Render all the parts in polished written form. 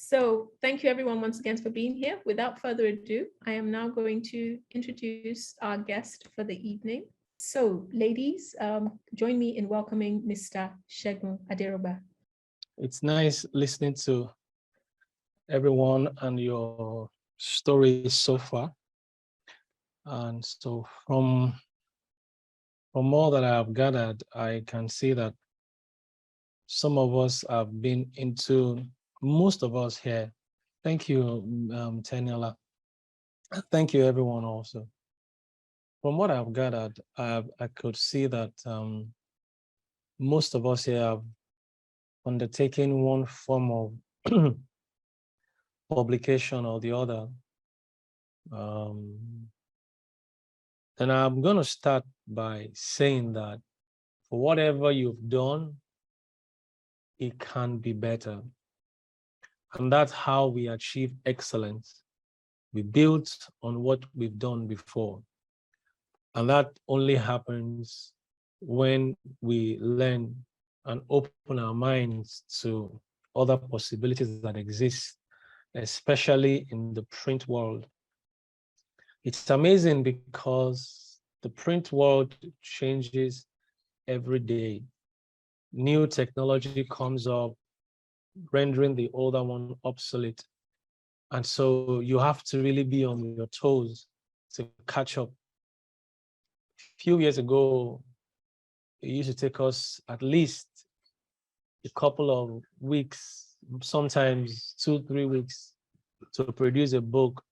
So thank you everyone once again for being here. Without further ado, I am now going to introduce our guest for the evening. So ladies, join me in welcoming Mr. Olusegun Aderogba. It's nice listening to everyone and your stories so far. And so from all that I have gathered, I can see that some of us have been into, most of us here. Thank you, Teniola. Thank you, everyone also. From what I've gathered, I could see that most of us here have undertaken one form of publication or the other. And I'm going to start by saying that for whatever you've done, it can be better. And that's how we achieve excellence. We build on what we've done before. And that only happens when we learn and open our minds to other possibilities that exist, especially in the print world. It's amazing because the print world changes every day. New technology comes up, rendering the older one obsolete. And so you have to really be on your toes to catch up. A few years ago, it used to take us at least a couple of weeks, sometimes 2-3 weeks, to produce a book.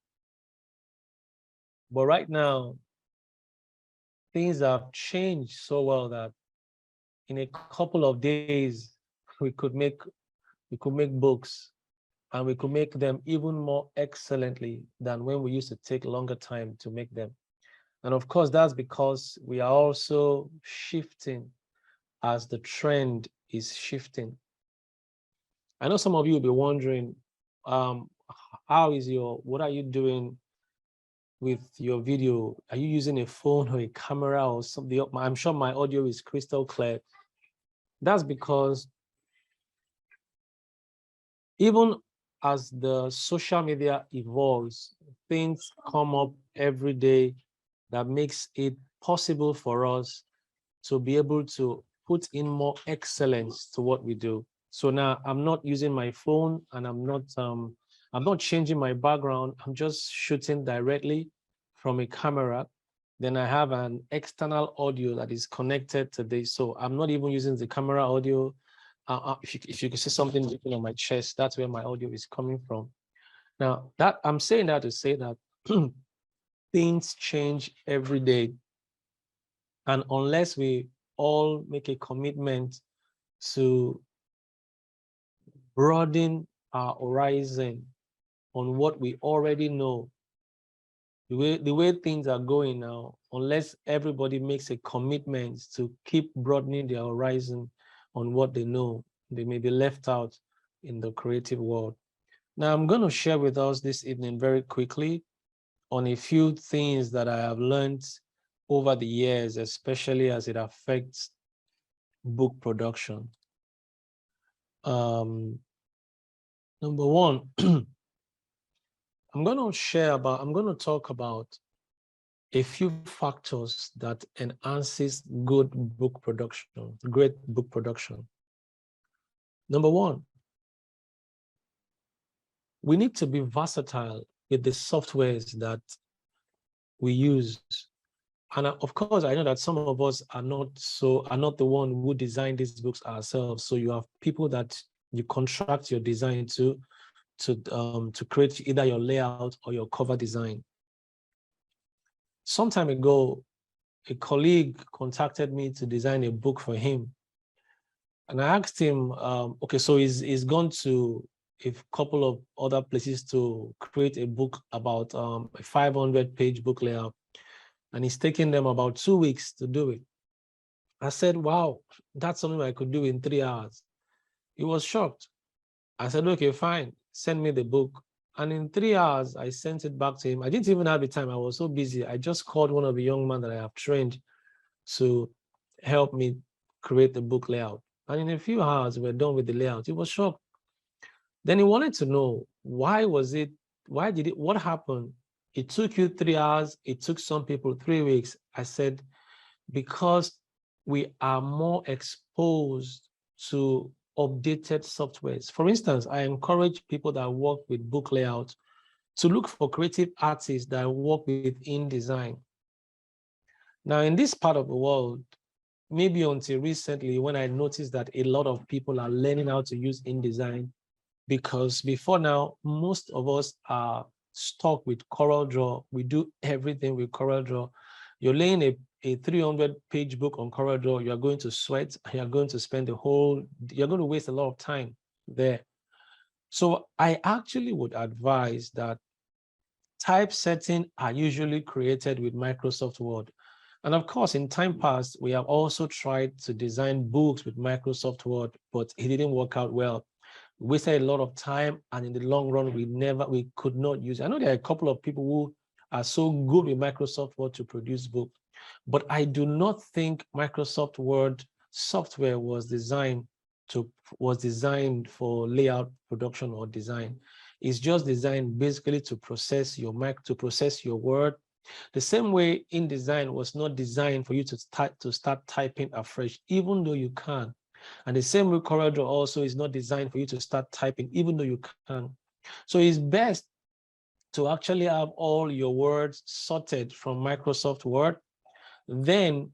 But right now, things have changed so well that in a couple of days, we could make books, and we could make them even more excellently than when we used to take longer time to make them. And of course, that's because we are also shifting as the trend is shifting. I know some of you will be wondering, what are you doing with your video? Are you using a phone or a camera or something? I'm sure my audio is crystal clear. That's because even as the social media evolves, things come up every day that makes it possible for us to be able to put in more excellence to what we do. So now I'm not using my phone, and I'm not changing my background. I'm just shooting directly from a camera. Then I have an external audio that is connected to this. So I'm not even using the camera audio. If you can see something written on my chest, that's where my audio is coming from. Now, that I'm saying that to say that things change every day. And unless we all make a commitment to broaden our horizon on what we already know, the way things are going now, unless everybody makes a commitment to keep broadening their horizon on what they know, they may be left out in the creative world. Now, I'm going to share with us this evening very quickly on a few things that I have learned over the years, especially as it affects book production. Number one, I'm going to talk about a few factors that enhances great book production. Number one, we need to be versatile with the softwares that we use. And of course, I know that some of us are not the one who design these books ourselves. So you have people that you contract your design to create either your layout or your cover design. Some time ago, a colleague contacted me to design a book for him. And I asked him, okay, so he's gone to a couple of other places to create a book about a 500-page book layout. And it's taking them about 2 weeks to do it. I said, wow, that's something I could do in 3 hours. He was shocked. I said, okay, fine, send me the book. And in 3 hours, I sent it back to him. I didn't even have the time. I was so busy. I just called one of the young men that I have trained to help me create the book layout. And in a few hours, we're done with the layout. He was shocked. Then he wanted to know, why did it, what happened? It took you 3 hours, it took some people 3 weeks. I said, because we are more exposed to updated softwares. For instance, I encourage people that work with book layout to look for creative artists that work with InDesign. Now, in this part of the world, maybe until recently, when I noticed that a lot of people are learning how to use InDesign, because before now, most of us are stuck with CorelDRAW. We do everything with CorelDRAW. You're laying a 300-page book on CorelDRAW, you're going to sweat, you're going to spend you're going to waste a lot of time there. So I actually would advise that typesetting are usually created with Microsoft Word. And of course, in time past, we have also tried to design books with Microsoft Word, but it didn't work out well. We wasted a lot of time, and in the long run, we could not use it. I know there are a couple of people who are so good with Microsoft Word to produce books, but I do not think Microsoft Word software was designed for layout, production, or design. It's just designed basically to process your Word. The same way InDesign was not designed for you to start typing afresh, even though you can. And the same way CorelDRAW also is not designed for you to start typing, even though you can. So it's best to actually have all your words sorted from Microsoft Word, then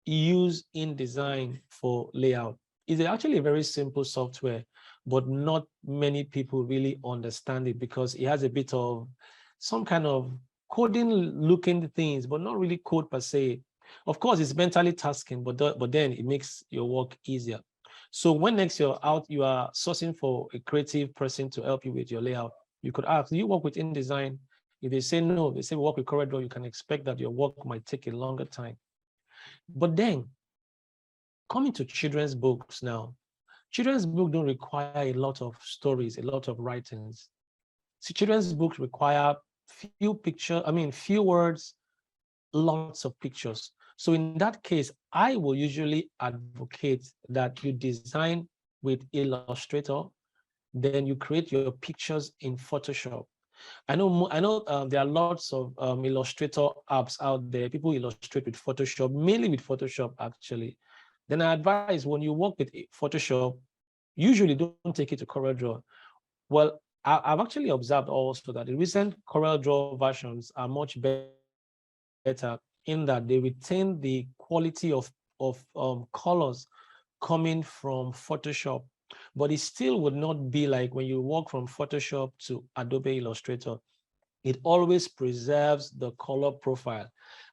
use InDesign for layout. It's actually a very simple software, but not many people really understand it because it has a bit of some kind of coding looking things, but not really code per se. Of course, it's mentally tasking, but then it makes your work easier. So when next you are sourcing for a creative person to help you with your layout, you could ask, do you work with InDesign? If they say no, they say we work with CorelDRAW, you can expect that your work might take a longer time. But then, coming to children's books now, children's books don't require a lot of stories, a lot of writings. See, children's books require few words, lots of pictures. So in that case, I will usually advocate that you design with Illustrator, then you create your pictures in Photoshop. I know there are lots of Illustrator apps out there. People illustrate with Photoshop, mainly with Photoshop, actually. Then I advise when you work with Photoshop, usually don't take it to CorelDRAW. Well, I've actually observed also that the recent CorelDRAW versions are much better in that they retain the quality of colors coming from Photoshop, but it still would not be like when you work from Photoshop to Adobe Illustrator. It always preserves the color profile.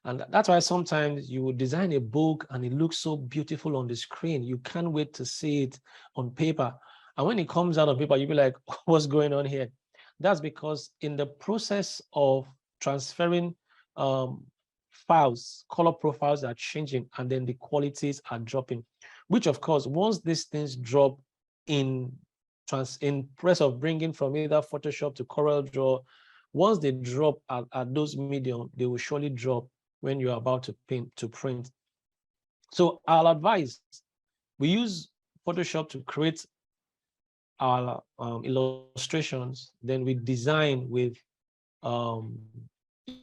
And that's why sometimes you would design a book and it looks so beautiful on the screen. You can't wait to see it on paper. And when it comes out on paper, you'll be like, what's going on here? That's because in the process of transferring files, color profiles are changing and then the qualities are dropping, which of course, once these things drop in press of bringing from either Photoshop to CorelDRAW, once they drop at those medium, they will surely drop when you're about to print. So I'll advise, we use Photoshop to create our illustrations, then we design with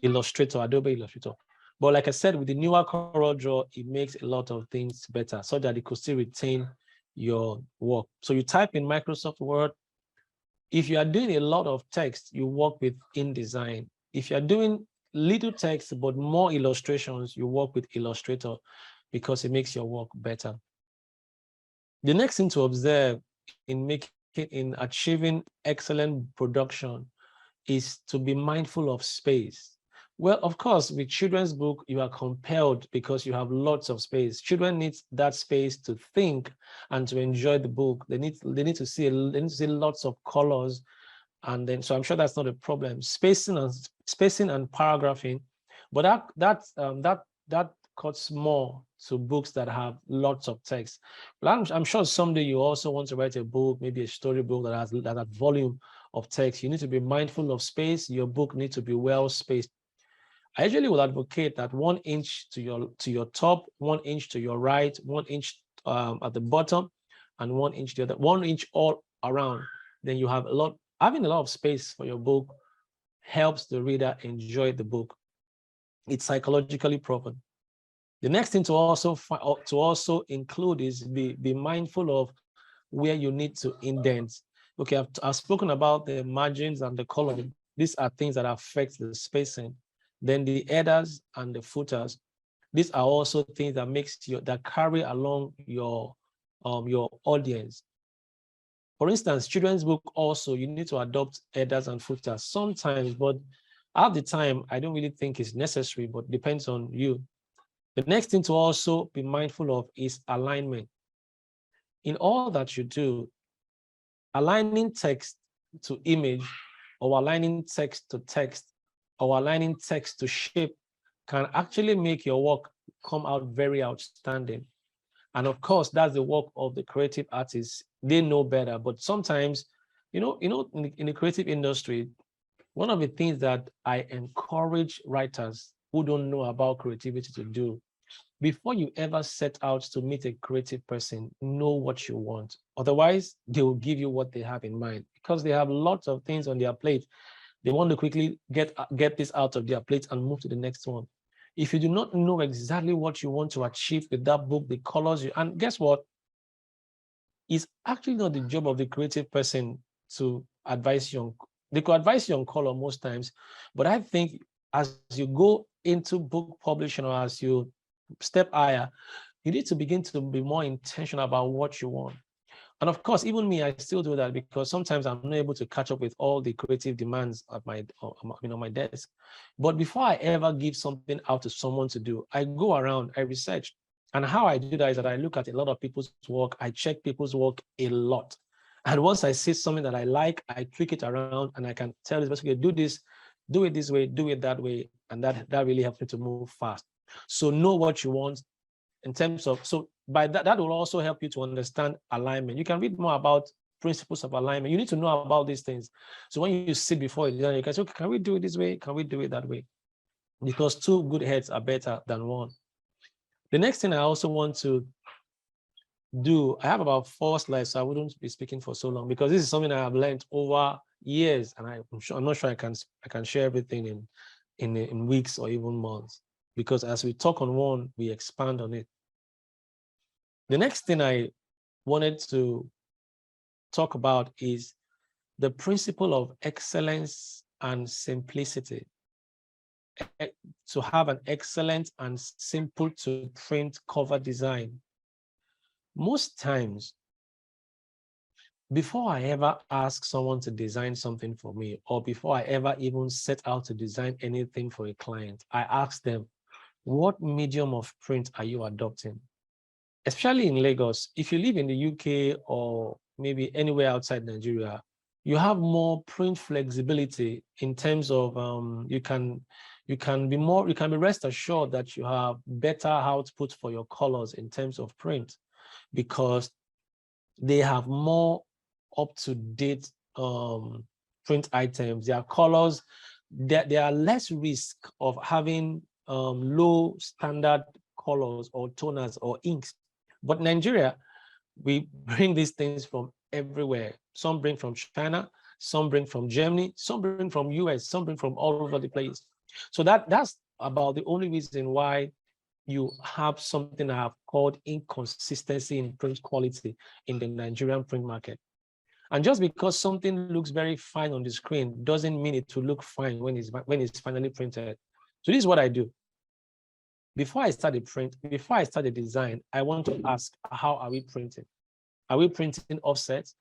Illustrator, Adobe Illustrator. But like I said, with the newer CorelDRAW, it makes a lot of things better so that it could still retain your work. So you type in Microsoft Word. If you are doing a lot of text, you work with InDesign. If you are doing little text but more illustrations, you work with Illustrator because it makes your work better. The next thing to observe in achieving excellent production is to be mindful of space. Well, of course, with children's book, you are compelled because you have lots of space. Children need that space to think and to enjoy the book. They need to see lots of colors, and then so I'm sure that's not a problem. Spacing and paragraphing, but that cuts more to books that have lots of text. But I'm sure someday you also want to write a book, maybe a storybook that has volume of text. You need to be mindful of space. Your book needs to be well spaced. I usually will advocate that 1 inch to your top, 1 inch to your right, 1 inch at the bottom, and 1 inch the other, 1 inch all around. then you have having a lot of space for your book helps the reader enjoy the book. It's psychologically proven. The next thing to also include is be mindful of where you need to indent. Okay, I've spoken about the margins and the coloring. These are things that affect the spacing. Then the headers and the footers. These are also things that carry along your audience. For instance, children's book also, you need to adopt headers and footers sometimes, but at the time, I don't really think it's necessary, but depends on you. The next thing to also be mindful of is alignment. In all that you do, aligning text to image, or aligning text to text, or aligning text to shape can actually make your work come out very outstanding. And of course, that's the work of the creative artists. They know better, but sometimes, in the creative industry, one of the things that I encourage writers who don't know about creativity to do, before you ever set out to meet a creative person, know what you want. Otherwise, they will give you what they have in mind because they have lots of things on their plate. They want to quickly get this out of their plate and move to the next one. If you do not know exactly what you want to achieve with that book, the colors, and guess what? It's actually not the job of the creative person to advise you on. They could advise you on color most times, but I think as you go into book publishing or as you step higher, you need to begin to be more intentional about what you want. And of course, even me, I still do that because sometimes I'm not able to catch up with all the creative demands at my desk. But before I ever give something out to someone to do, I go around, I research. And how I do that is that I look at a lot of people's work, I check people's work a lot. And once I see something that I like, I tweak it around and I can tell this person, do this, do it this way, do it that way. And that really helps me to move fast. So know what you want in terms of, so by that will also help you to understand alignment. You can read more about principles of alignment. You need to know about these things. So when you sit before it, you can say, okay, can we do it this way? Can we do it that way? Because two good heads are better than one. The next thing I also want to do, I have about 4 slides, so I wouldn't be speaking for so long because this is something I have learned over years, and I'm not sure I can share everything in weeks or even months, because as we talk on one, we expand on it. The next thing I wanted to talk about is the principle of excellence and simplicity. To have an excellent and simple to print cover design. Most times, before I ever ask someone to design something for me, or before I ever even set out to design anything for a client, I ask them, what medium of print are you adopting? Especially in Lagos, if you live in the UK or maybe anywhere outside Nigeria, you have more print flexibility in terms of you can be rest assured that you have better output for your colors in terms of print, because they have more up-to-date print items. Their colors, there are less risk of having low standard colors or toners or inks. But Nigeria, we bring these things from everywhere. Some bring from China, some bring from Germany, some bring from US, some bring from all over the place. So that's about the only reason why you have something I have called inconsistency in print quality in the Nigerian print market. And just because something looks very fine on the screen doesn't mean it will look fine when it's finally printed. So this is what I do. Before I start the design, I want to ask, how are we printing? Are we printing offset?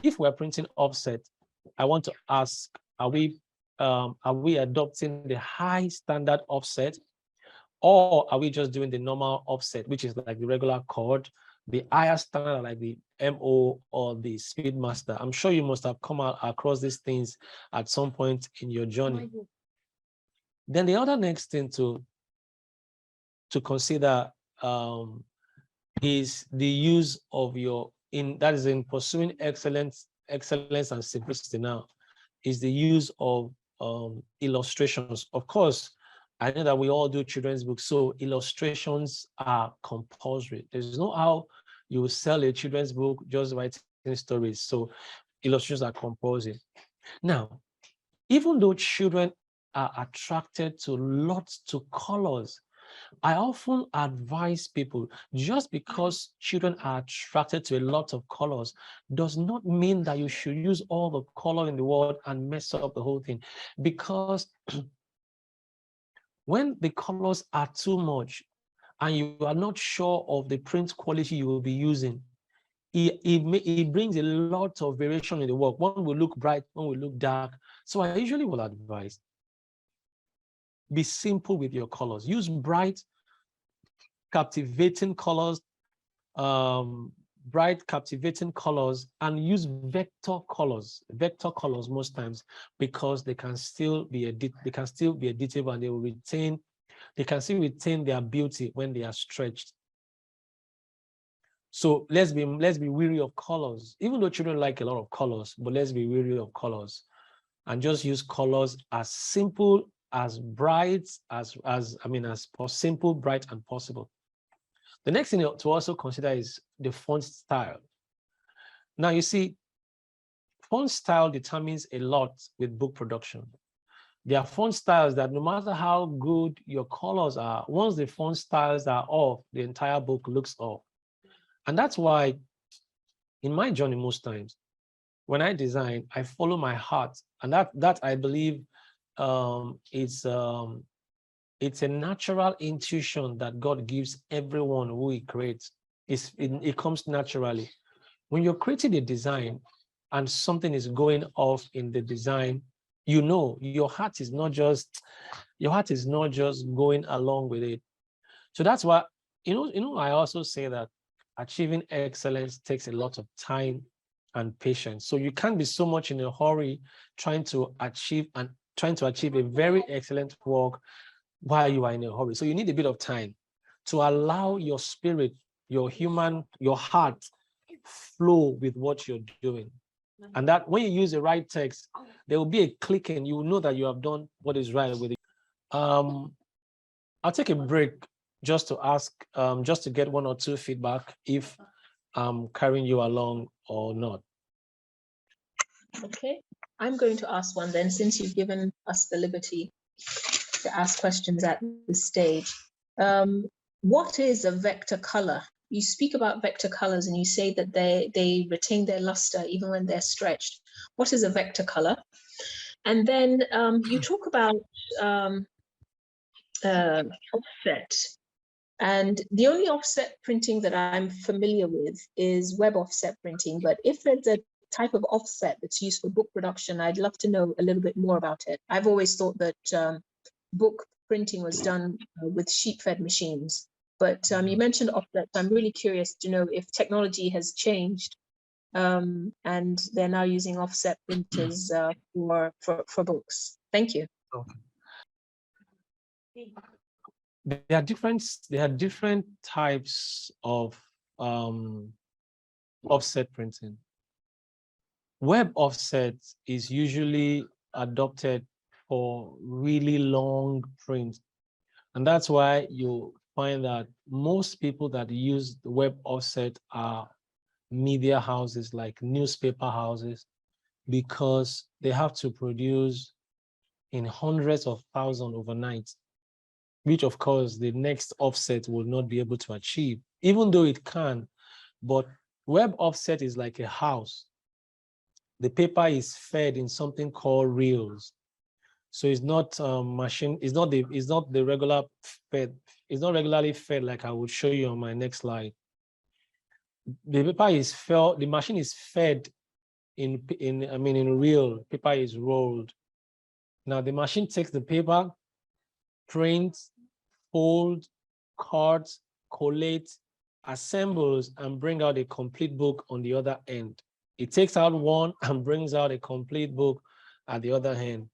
If we're printing offset, I want to ask, are we adopting the high standard offset, or are we just doing the normal offset, which is like the regular chord, the higher standard like the MO or the Speedmaster? I'm sure you must have come across these things at some point in your journey. Then the other next thing to consider is the use of in pursuing excellence and simplicity now, is the use of illustrations. Of course, I know that we all do children's books, so illustrations are compulsory. There's no how you will sell a children's book just writing stories. So illustrations are compulsory. Now, even though children are attracted to lots to colors, I often advise people, just because children are attracted to a lot of colors does not mean that you should use all the color in the world and mess up the whole thing. Because when the colors are too much and you are not sure of the print quality you will be using, it brings a lot of variation in the work. One will look bright, one will look dark. So I usually will advise, be simple with your colors. Use bright, captivating colors, bright, captivating colors, and use vector colors most times, because they can still be editable, and they can still retain their beauty when they are stretched. So let's be wary of colors, even though children like a lot of colors, but let's be wary of colors and just use colors as simple, as bright, as simple, bright, and possible. The next thing to also consider is the font style. Now, you see, font style determines a lot with book production. There are font styles that no matter how good your colors are, once the font styles are off, the entire book looks off. And that's why in my journey, most times, when I design, I follow my heart. And that I believe it's a natural intuition that God gives everyone who he creates. It comes naturally. When you're creating a design and something is going off in the design, you know your heart is not just going along with it. So that's why, I also say that achieving excellence takes a lot of time and patience. So you can't be so much in a hurry trying to achieve a very excellent work while you are in a hurry. So you need a bit of time to allow your spirit, your heart flow with what you're doing. And that when you use the right text, there will be a click and you will know that you have done what is right with it. I'll take a break just to ask, just to get one or two feedback if I'm carrying you along or not. Okay, I'm going to ask one then, since you've given us the liberty to ask questions at this stage. What is a vector color? You speak about vector colors and you say that they retain their luster even when they're stretched. What is a vector color? And then you talk about offset. And the only offset printing that I'm familiar with is web offset printing. But if there's a type of offset that's used for book production, I'd love to know a little bit more about it. I've always thought that book printing was done with sheet-fed machines. But you mentioned offset. I'm really curious to know if technology has changed and they're now using offset printers for books. Thank you. Okay. There are different types of offset printing. Web offset is usually adopted for really long prints. And that's why you find that most people that use the web offset are media houses, like newspaper houses, because they have to produce in hundreds of thousands overnight, which of course the next offset will not be able to achieve, even though it can. But web offset is like a house. The paper is fed in something called reels. So it's not it's not the regular fed, it's not regularly fed like I would show you on my next slide. The paper is fed, the machine is fed in reel, paper is rolled. Now the machine takes the paper, prints, fold, cuts, collates, assembles, and bring out a complete book on the other end. It takes out one and brings out a complete book at the other hand.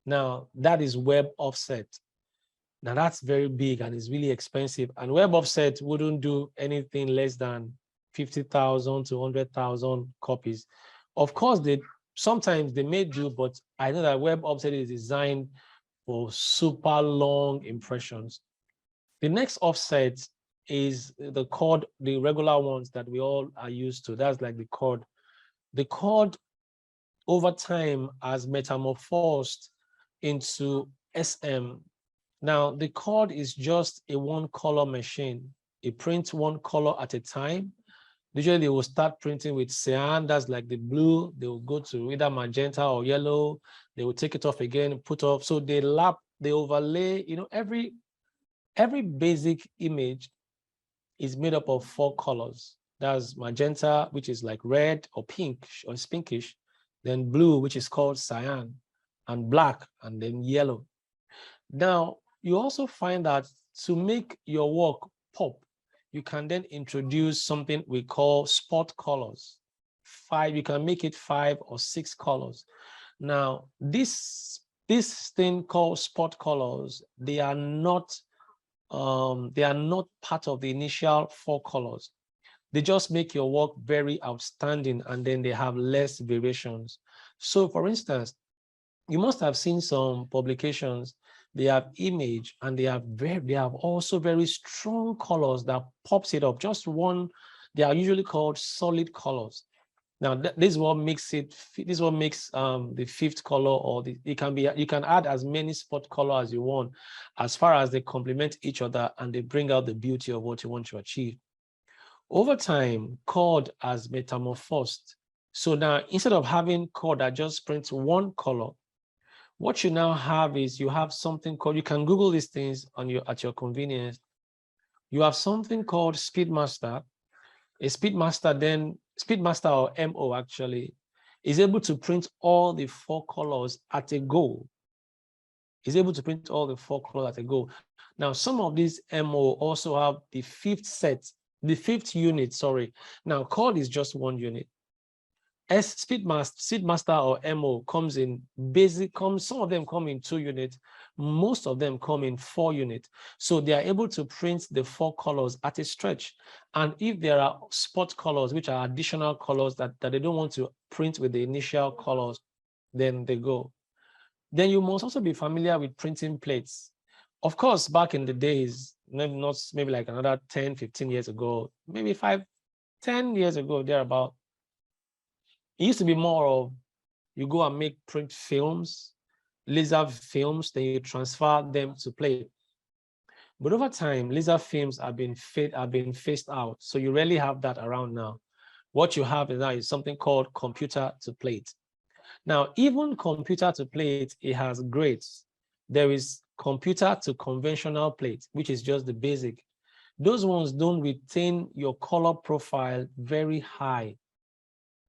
Now, that is web offset. Now, that's very big and it's really expensive. And web offset wouldn't do anything less than 50,000 to 100,000 copies. Of course, sometimes they may do, but I know that web offset is designed for super long impressions. The next offset is the cord, the regular ones that we all are used to. That's like the cord. The cord over time has metamorphosed into SM. Now, the cord is just a one color machine. It prints one color at a time. Usually they will start printing with cyan, that's like the blue. They will go to either magenta or yellow. They will take it off again, put off. So they overlay, every basic image is made up of 4 colors. That's magenta, which is like red or pink or pinkish, then blue, which is called cyan, and black, and then yellow. Now, you also find that to make your work pop, you can then introduce something we call spot colors. You can make it 5 or 6 colors. Now, this thing called spot colors, they are not part of the initial 4 colors. They just make your work very outstanding, and then they have less variations. So for instance, you must have seen some publications, they have image and they have also very strong colors that pops it up. Just one, they are usually called solid colors. Now this is what makes the 5th color, or you can add as many spot color as you want, as far as they complement each other and they bring out the beauty of what you want to achieve. Over time, cord has metamorphosed. So now instead of having cord that just prints one color, what you now have is you have something called, you can Google these things at your convenience. You have something called Speedmaster. A Speedmaster or MO actually is able to print all the 4 colors at a go. Is able to print all the 4 colors at a go. Now, some of these MO also have the 5th unit, sorry. Now, cord is just 1 unit. Speedmaster or MO comes in some of them come in 2 units, most of them come in 4 units. So they are able to print the 4 colors at a stretch. And if there are spot colors, which are additional colors that they don't want to print with the initial colors, then they go. Then you must also be familiar with printing plates. Of course, back in the days, maybe like another 10, 15 years ago, maybe 5, 10 years ago, thereabout, it used to be more of you go and make print films, laser films, then you transfer them to plate. But over time, laser films have been phased out. So you rarely have that around now. What you have now is something called computer to plate. Now, even computer to plate, it has grades. There is computer to conventional plate, which is just the basic. Those ones don't retain your color profile very high.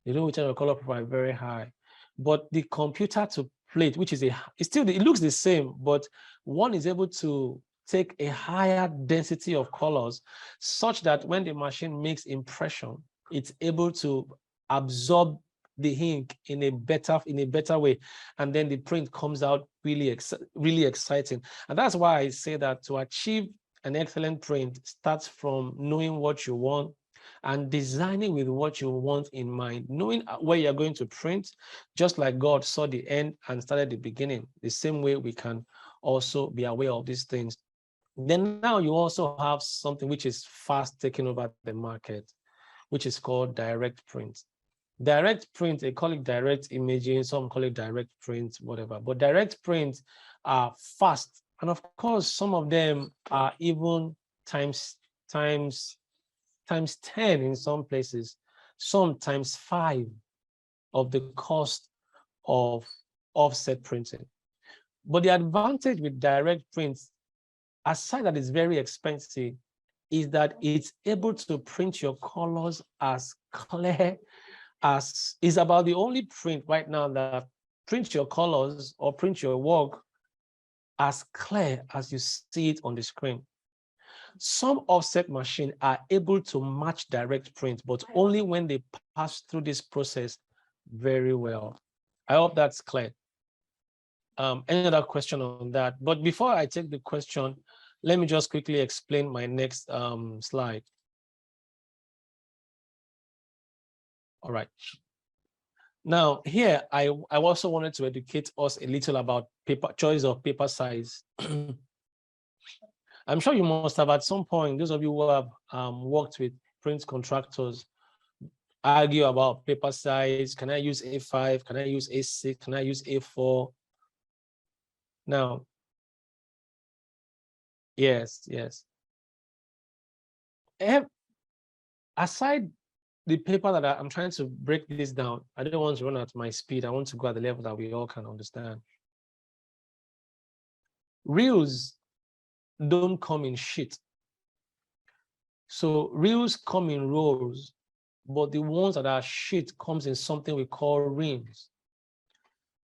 They don't retain your color profile very high. But the computer to plate, which is it looks the same, but one is able to take a higher density of colors such that when the machine makes impression, it's able to absorb the ink in a better way, and then the print comes out really exciting. And that's why I say that to achieve an excellent print starts from knowing what you want and designing with what you want in mind, knowing where you're going to print, just like God saw the end and started the beginning. The same way we can also be aware of these things. Then now you also have something which is fast taking over the market, which is called direct print. Direct print, they call it direct imaging, some call it direct print, whatever. But direct print are fast. And of course, some of them are even times 10 in some places, some times 5 of the cost of offset printing. But the advantage with direct print, aside that it's very expensive, is that it's able to print your colors as clear as is about the only print right now that prints your colors or print your work as clear as you see it on the screen. Some offset machines are able to match direct print, but only when they pass through this process very well. I hope that's clear. Any other question on that? But before I take the question, let me just quickly explain my next slide. All right. Now here, I also wanted to educate us a little about choice of paper size. I'm sure you must have at some point, those of you who have worked with print contractors, argue about paper size. Can I use A5? Can I use A6? Can I use A4? Now, yes. Aside the paper that I'm trying to break this down, I don't want to run at my speed. I want to go at the level that we all can understand. Reels don't come in sheet. So reels come in rolls, but the ones that are sheet comes in something we call reams.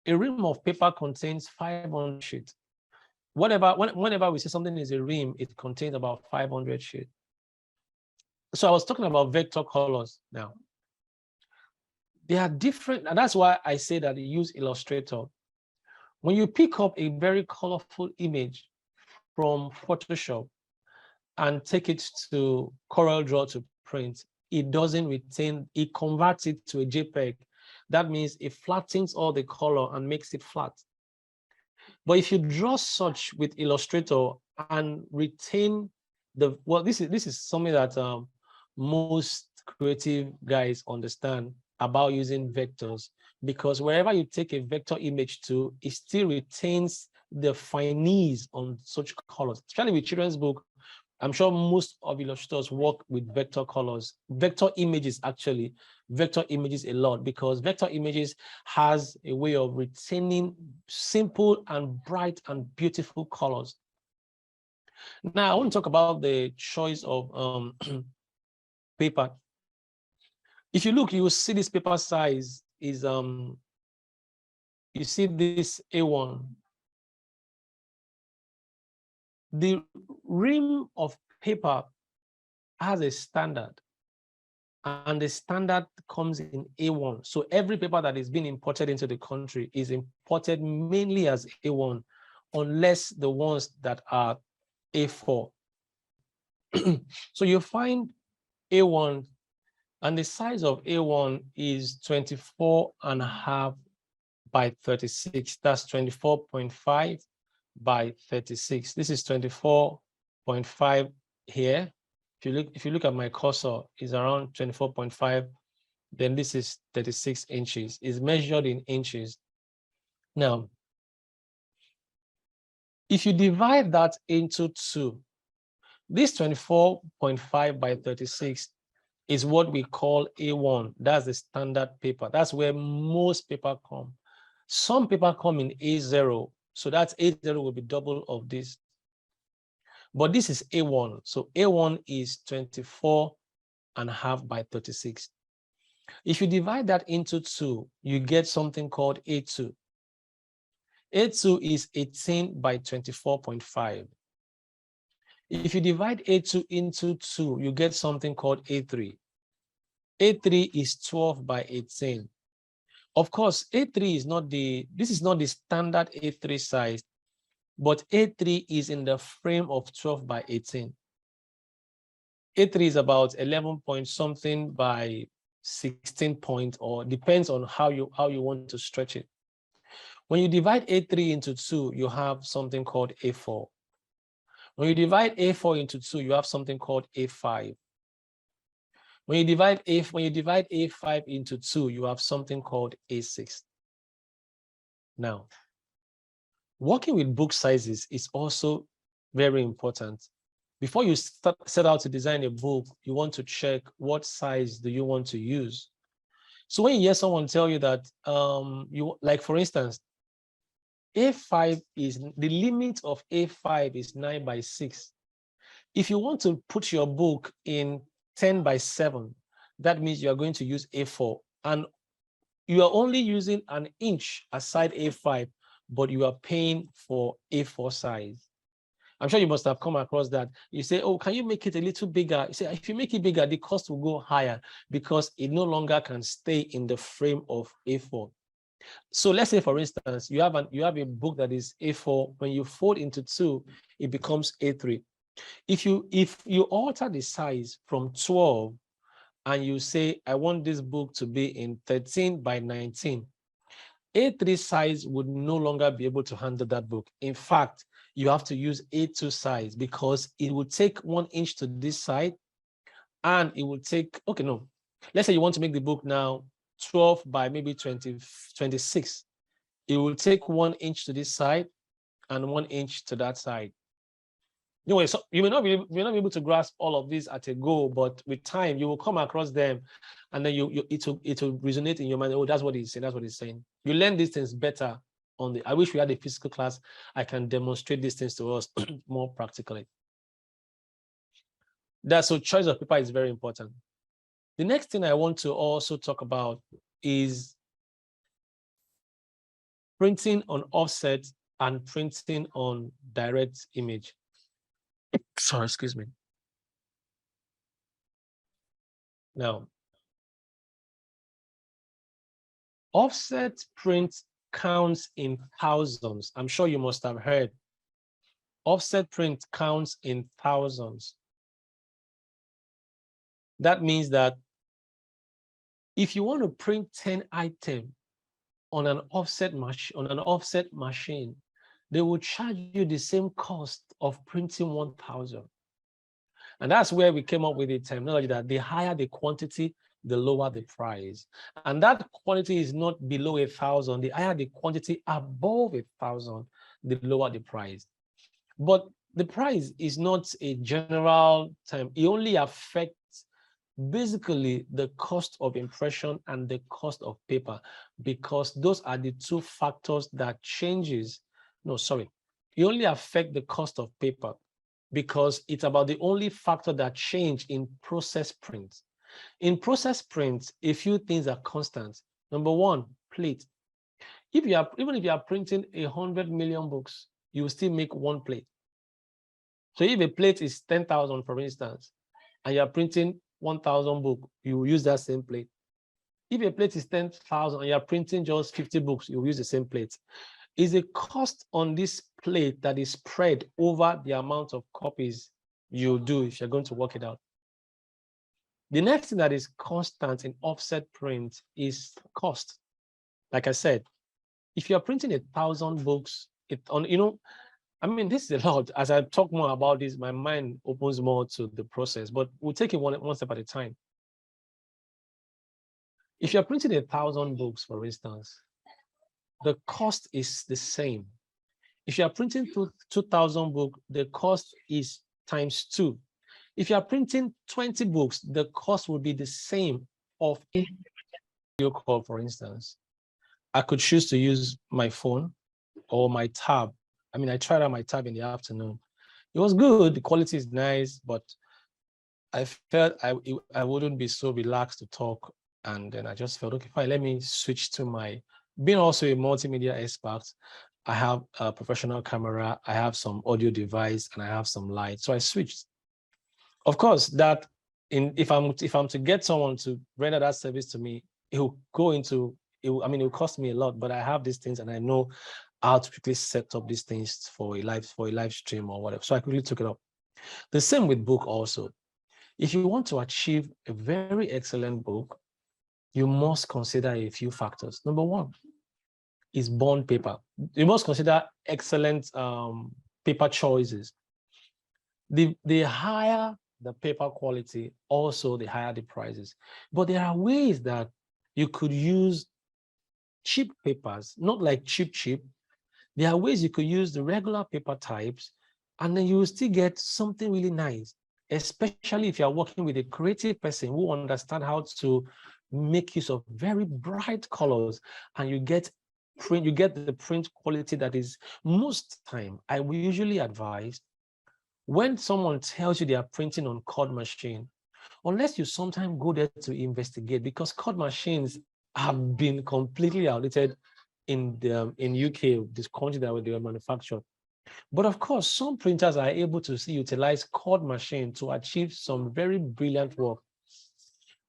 A ream of paper contains 500 sheets. Whenever we say something is a ream, it contains about 500 sheets. So I was talking about vector colors now. They are different, and that's why I say that you use Illustrator. When you pick up a very colorful image from Photoshop and take it to CorelDRAW to print, it doesn't retain, it converts it to a JPEG. That means it flattens all the color and makes it flat. But if you draw such with Illustrator and retain the, well, this is something that most creative guys understand about using vectors, because wherever you take a vector image to, it still retains the finesse on such colors. Especially with children's book, I'm sure most of illustrators work with vector colors, vector images actually, vector images a lot, because vector images has a way of retaining simple and bright and beautiful colors. Now I want to talk about the choice of paper. If you look, you will see this paper size is you see this A1. The ream of paper has a standard, and the standard comes in A1. So every paper that is being imported into the country is imported mainly as A1, unless the ones that are A4. So you find A1, and the size of A1 is 24.5 by 36. That's 24.5 by 36. This is 24.5 here. If you look at my cursor, it's around 24.5. Then this is 36 inches. It's measured in inches. Now, if you divide that into 2, this 24.5 by 36 is what we call A1. That's the standard paper. That's where most paper come. Some paper come in A0. So that's A0 will be double of this. But this is A1. So A1 is 24.5 by 36. If you divide that into 2, you get something called A2. A2 is 18 by 24.5. If you divide A2 into 2, you get something called A3. A3 is 12 by 18. Of course, A3 is not this is not the standard A3 size, but A3 is in the frame of 12 by 18. A3 is about 11 point something by 16 point, or depends on how you want to stretch it. When you divide A3 into 2, you have something called A4. When you divide A4 into 2, you have something called A5. When you divide A5 into 2, you have something called A6. Now, working with book sizes is also very important. Before you set out to design a book, you want to check what size do you want to use. So when you hear someone tell you that, like for instance, A5 is, the limit of A5 is 9 by 6. If you want to put your book in 10 by 7, that means you are going to use A4, and you are only using an inch aside A5, but you are paying for A4 size. I'm sure you must have come across that. You say, oh, can you make it a little bigger? You say, if you make it bigger, the cost will go higher because it no longer can stay in the frame of A4. So let's say, for instance, you have a book that is A4. When you fold into 2, it becomes A3. If you alter the size from 12 and you say, I want this book to be in 13 by 19, A3 size would no longer be able to handle that book. In fact, you have to use A2 size because it will take 1 inch to this side, and it will take, okay, no, Let's say you want to make the book now 12 by maybe 26. It will take 1 inch to this side and 1 inch to that side. Anyway, so you may not be able to grasp all of these at a go, but with time you will come across them, and then it will resonate in your mind. Oh, that's what he's saying. That's what he's saying. You learn these things better on the. I wish we had a physical class. I can demonstrate these things to us more practically. So choice of paper is very important. The next thing I want to also talk about is printing on offset and printing on direct image. Sorry, excuse me. Now, offset print counts in thousands. I'm sure you must have heard. Offset print counts in thousands. That means that if you want to print 10 items on an offset machine, they will charge you the same cost of printing 1,000. And that's where we came up with the terminology that the higher the quantity, the lower the price. And that quantity is not below 1,000. The higher the quantity, above 1,000, the lower the price. But the price is not a general term. It only affects basically the cost of impression and the cost of paper, because those are the two factors that changes. No, sorry. It only affects the cost of paper because it's about the only factor that change in process print. In process print, a few things are constant. Number one, plate. Even if you are printing 100 million books, you will still make one plate. So if a plate is 10,000, for instance, and you are printing 1,000 books, you will use that same plate. If a plate is 10,000 and you are printing just 50 books, you will use the same plate. Is a cost on this plate that is spread over the amount of copies you do if you're going to work it out. The next thing that is constant in offset print is cost. Like I said, if you're printing 1,000 books, I mean, this is a lot. As I talk more about this, my mind opens more to the process, but we'll take it one step at a time. If you're printing 1,000 books, for instance, the cost is the same. If you are printing 2,000 books, the cost is times 2. If you are printing 20 books, the cost will be the same of a video call, for instance. I could choose to use my phone or my tab. I mean, I tried out my tab in the afternoon. It was good. The quality is nice, but I felt I wouldn't be so relaxed to talk. And then I just felt, okay, fine, let me switch to my, being also a multimedia expert, I have a professional camera, I have some audio device, and I have some light. So I switched. Of course, if I'm to get someone to render that service to me, it will cost me a lot, but I have these things and I know how to quickly set up these things for a live stream or whatever. So I quickly took it up. The same with book also. If you want to achieve a very excellent book, you must consider a few factors. Number one is bond paper. You must consider excellent paper choices. The higher the paper quality, also the higher the prices. But there are ways that you could use cheap papers, not like cheap. There are ways you could use the regular paper types, and then you will still get something really nice, especially if you're working with a creative person who understands how to make use of very bright colors, and you get the print quality that is, most time, I will usually advise when someone tells you they are printing on CAD machine, unless you sometimes go there to investigate, because CAD machines have been completely outdated in UK, this country that they were manufactured. But of course, some printers are able to utilize CAD machine to achieve some very brilliant work.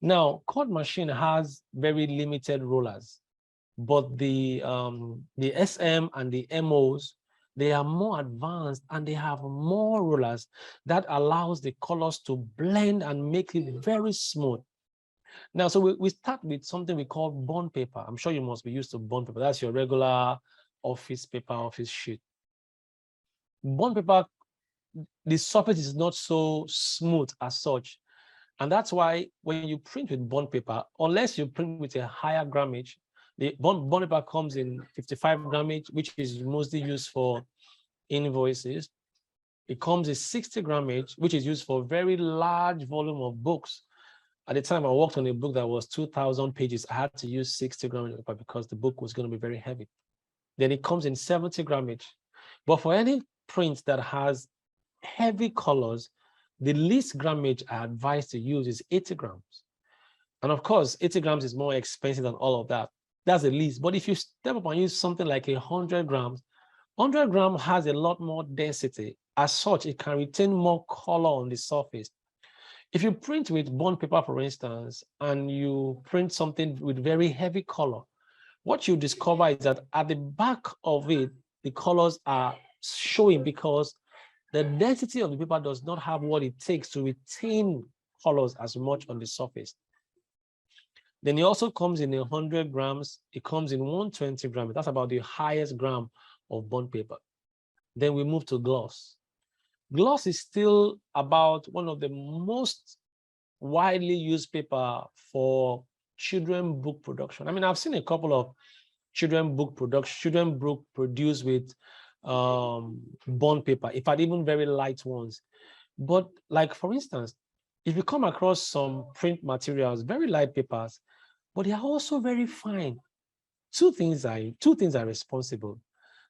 Now, CAD machine has very limited rollers, but the SM and the MOs, they are more advanced and they have more rollers that allows the colors to blend and make it very smooth. Now, so we start with something we call bond paper. I'm sure you must be used to bond paper. That's your regular office paper, office sheet. Bond paper, the surface is not so smooth as such. And that's why when you print with bond paper, unless you print with a higher grammage, the bond paper comes in 55 grammage, which is mostly used for invoices. It comes in 60 grammage, which is used for very large volume of books. At the time I worked on a book that was 2,000 pages, I had to use 60 grammage paper because the book was going to be very heavy. Then it comes in 70 grammage. But for any print that has heavy colors, the least grammage I advise to use is 80 grams. And of course, 80 grams is more expensive than all of that. That's the least. But if you step up and use something like 100 grams, 100 grams has a lot more density. As such, it can retain more color on the surface. If you print with bond paper, for instance, and you print something with very heavy color, what you discover is that at the back of it, the colors are showing because the density of the paper does not have what it takes to retain colors as much on the surface. Then it also comes in 100 grams. It comes in 120 grams. That's about the highest gram of bond paper. Then we move to gloss. Gloss is still about one of the most widely used paper for children book production. I mean, I've seen a couple of children book produced with bond paper, in fact, even very light ones. But like, for instance, if you come across some print materials, very light papers, but they are also very fine. Two things are responsible.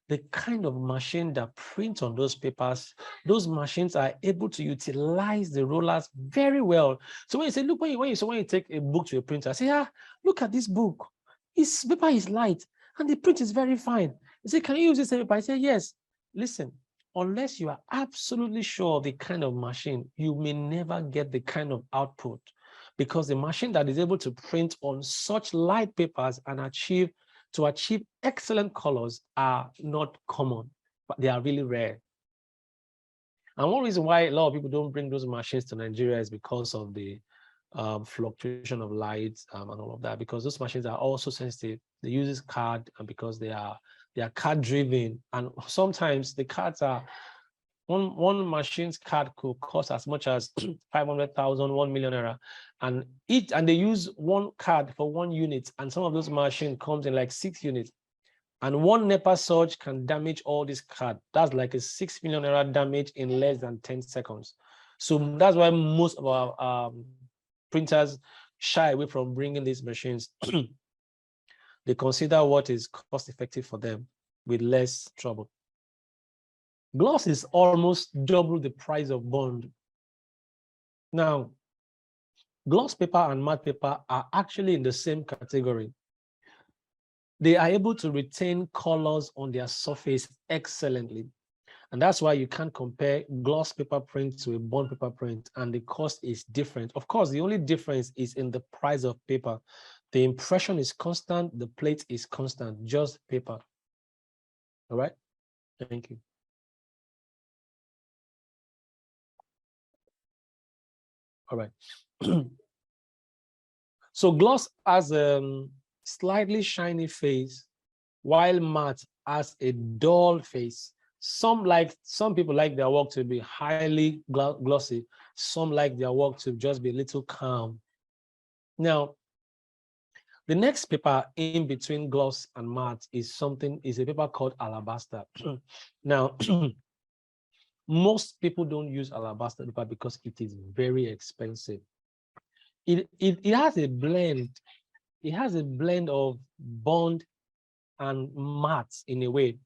The kind of machine that prints on those papers, those machines are able to utilize the rollers very well. So when you say, look, when you take a book to a printer, say, look at this book. Its paper is light and the print is very fine. You say, can you use this paper? I say, yes. Listen, unless you are absolutely sure of the kind of machine, you may never get the kind of output, because the machine that is able to print on such light papers and achieve excellent colors are not common, but they are really rare. And one reason why a lot of people don't bring those machines to Nigeria is because of the fluctuation of light and all of that, because those machines are also sensitive. They use card, and because they are card driven, and sometimes the cards are one machine's card could cost as much as 500,000, 1 million naira, and they use one card for one unit, and some of those machines comes in like 6 units, and one NEPA surge can damage all this card. That's like a 6 million naira damage in less than 10 seconds. So that's why most of our printers shy away from bringing these machines. They consider what is cost effective for them with less trouble. Gloss is almost double the price of bond. Now, gloss paper and matte paper are actually in the same category. They are able to retain colors on their surface excellently. And that's why you can't compare gloss paper print to a bond paper print, and the cost is different. Of course, the only difference is in the price of paper. The impression is constant, the plate is constant, just paper. All right, thank you. All right. So gloss has a slightly shiny face, while matte has a dull face. Some people like their work to be highly glossy. Some like their work to just be a little calm. Now, the next paper in between gloss and matte is a paper called alabaster. Now, most people don't use alabaster paper because it is very expensive. It has a blend. It has a blend of bond and matte in a way.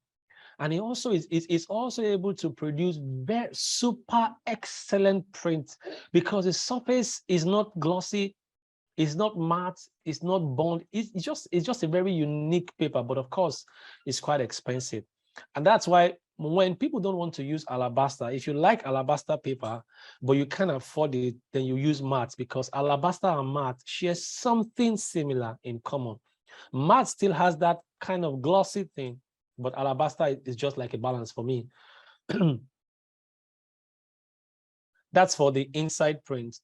And it also is also able to produce very super excellent print, because the surface is not glossy, it's not matte, it's not bond. It's just a very unique paper, but of course, it's quite expensive. And that's why when people don't want to use alabaster, if you like alabaster paper, but you can't afford it, then you use matte, because alabaster and matte share something similar in common. Matte still has that kind of glossy thing, but alabaster is just like a balance for me. That's for the inside print.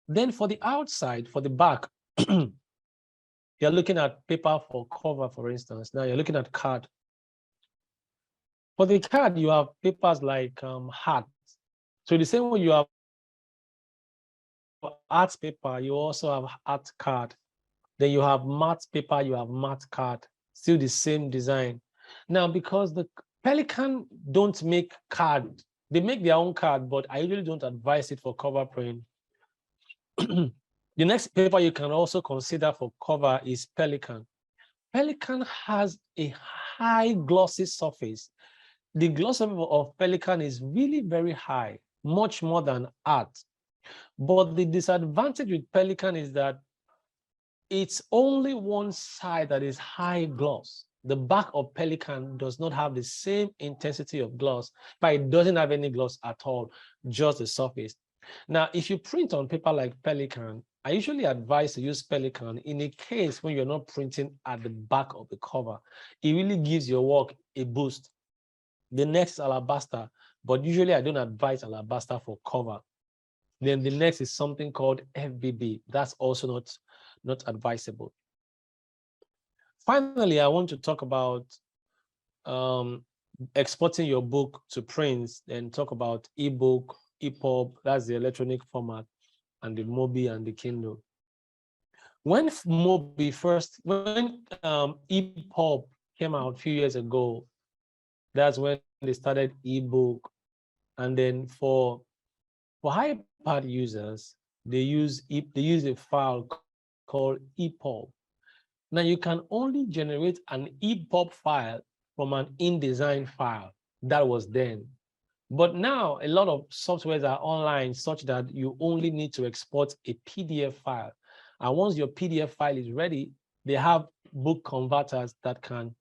Then for the outside, for the back, you're looking at paper for cover, for instance. Now you're looking at card. For the card, you have papers like heart. So the same way you have art paper, you also have art card. Then you have matte paper, you have matte card, still the same design. Now, because the Pelican don't make card, they make their own card, but I usually don't advise it for cover print. The next paper you can also consider for cover is Pelican. Pelican has a high glossy surface. The gloss of Pelican is really very high, much more than art. But the disadvantage with Pelican is that it's only one side that is high gloss. The back of Pelican does not have the same intensity of gloss, but it doesn't have any gloss at all, just the surface. Now, if you print on paper like Pelican, I usually advise to use Pelican in a case when you're not printing at the back of the cover. It really gives your work a boost. The next is Alabaster, but usually I don't advise Alabaster for cover. Then the next is something called FBB. That's also not advisable. Finally, I want to talk about exporting your book to print and talk about ebook, EPUB, that's the electronic format, and the Mobi and the Kindle. When EPUB came out a few years ago, that's when they started ebook. And then for iPad users, they use a file called EPUB. Now you can only generate an EPUB file from an InDesign file. That was then. But now a lot of softwares are online such that you only need to export a PDF file. And once your PDF file is ready, they have book converters that can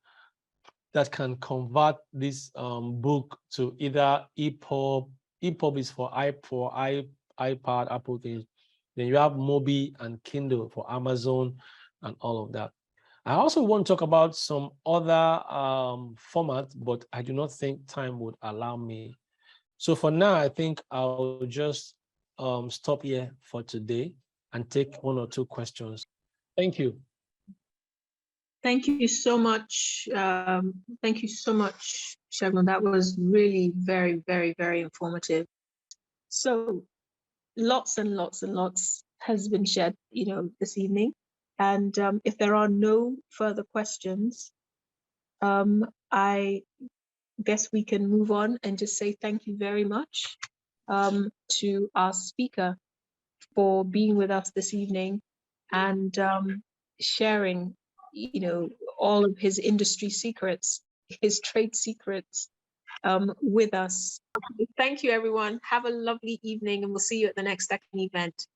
convert this book to either EPUB. EPUB is for iPad, Apple things. Then you have Mobi and Kindle for Amazon and all of that. I also want to talk about some other formats, but I do not think time would allow me. So for now, I think I'll just stop here for today and take one or two questions. Thank you. Thank you so much. Thank you so much, Segun. That was really very, very, very informative. So lots and lots and lots has been shared, this evening. And if there are no further questions, I guess we can move on and just say thank you very much to our speaker for being with us this evening and sharing, all of his industry secrets, his trade secrets with us. Thank you, everyone. Have a lovely evening, and we'll see you at the next ACAIN event.